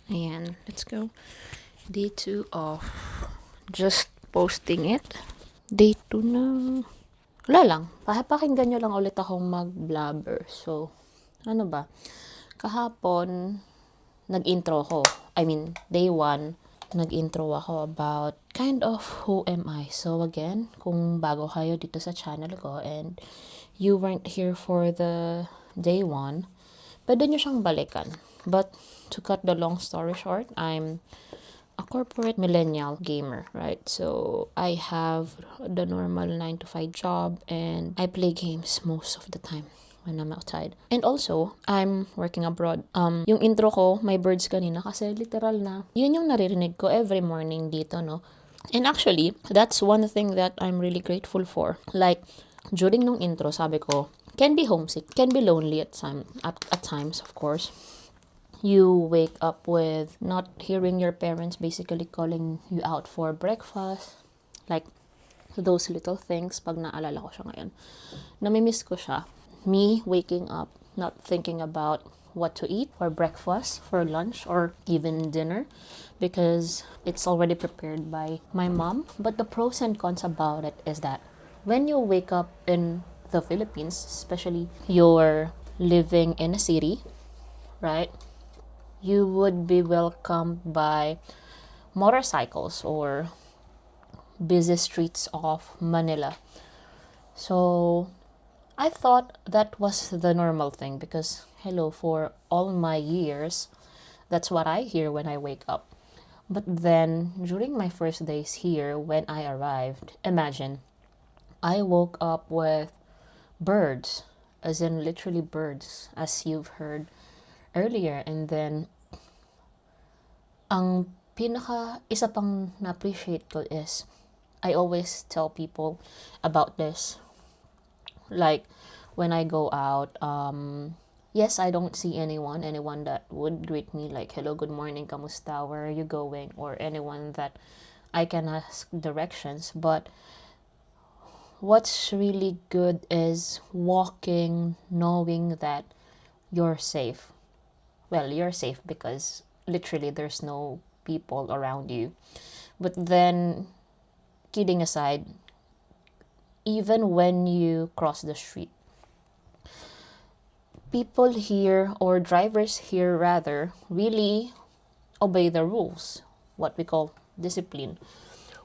Ayan, let's go. Day 2 of just posting it. Day 2 na. Wala lang. Pakinggan nyo lang ulit akong mag-blabber. So, ano ba? Kahapon, nag-intro ko. I mean, day 1, nag-intro ako about kind of who am I. So, again, kung bago kayo dito sa channel ko and you weren't here for the day 1, pwede nyo siyang balikan. But, to cut the long story short, I'm a corporate millennial gamer, right? So I have the normal 9 to 5 job and I play games most of the time when I'm outside. And also, I'm working abroad. Yung intro ko, my birds kanina, kasi literal na, yun yung naririnig ko every morning dito, no? And actually, that's one thing that I'm really grateful for. Like, during nung intro, sabi ko, can be homesick, can be lonely at times, of course. You wake up with not hearing your parents basically calling you out for breakfast. Like, those little things, pag naalala ko siya ngayon, namimiss ko siya. Me waking up, not thinking about what to eat for breakfast, for lunch, or even dinner, because it's already prepared by my mom. But the pros and cons about it is that when you wake up in the Philippines, especially you're living in a city, right? You would be welcomed by motorcycles or busy streets of Manila. So I thought that was the normal thing because, hello, for all my years, that's what I hear when I wake up. But then, during my first days here, when I arrived, imagine, I woke up with birds, as in literally birds, as you've heard earlier. And then, ang isa pang na-appreciate ko is, I always tell people about this. Like, when I go out, yes, I don't see anyone that would greet me like, hello, good morning, kamusta, where are you going? Or anyone that I can ask directions. But what's really good is walking, knowing that you're safe. Well, you're safe because literally there's no people around you. But then, kidding aside, even when you cross the street, people here, or drivers here rather, really obey the rules, what we call discipline.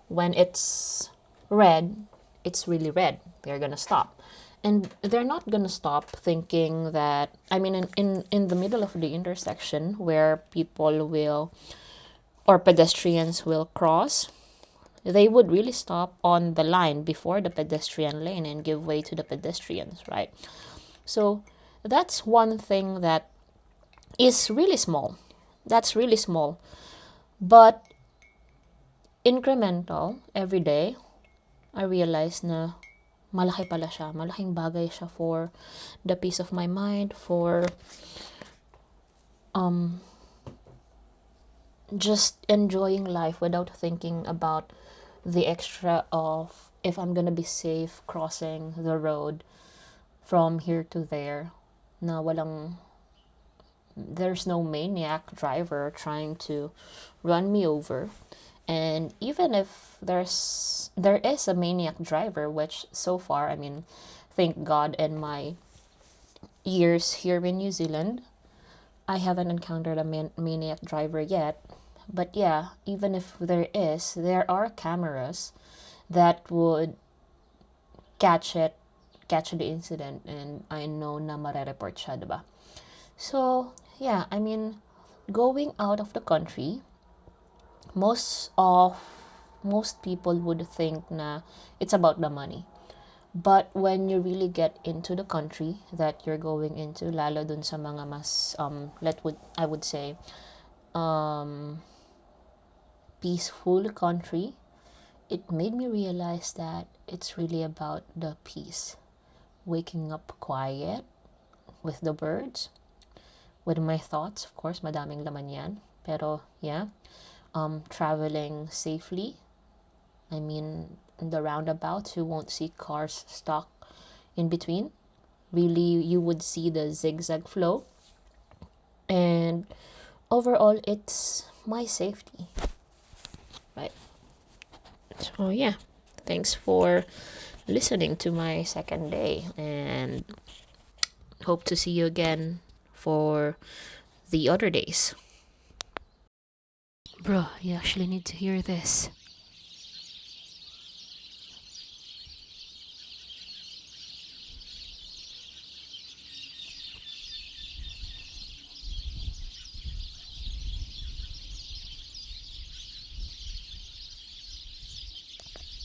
When it's red, it's really red. They're gonna stop. And they're not gonna stop thinking that, I mean, in the middle of the intersection where people will, or pedestrians will cross, they would really stop on the line before the pedestrian lane and give way to the pedestrians, right? So that's one thing that is really small. That's really small. But incremental, every day, I realize na malaki pala siya. Malaking bagay siya for the peace of my mind, for just enjoying life without thinking about the extra of if I'm gonna be safe crossing the road from here to there, na there's no maniac driver trying to run me over. And even if there is a maniac driver, which so far, I mean, thank God, in my years here in New Zealand, I haven't encountered a maniac driver yet. But yeah, even if there are cameras that would catch the incident, and I know na mare-report siya, diba? So, yeah, I mean, going out of the country, most people would think na it's about the money. But when you really get into the country that you're going into, lalo dun sa mga mas I would say peaceful country, it made me realize that it's really about the peace. Waking up quiet with the birds, with my thoughts, of course, madaming laman yan. Pero yeah, traveling safely. I mean, in the roundabouts, you won't see cars stuck in between. Really, you would see the zigzag flow. And overall, it's my safety. Right. So, yeah. Thanks for listening to my second day, and hope to see you again for the other days. Bruh, you actually need to hear this.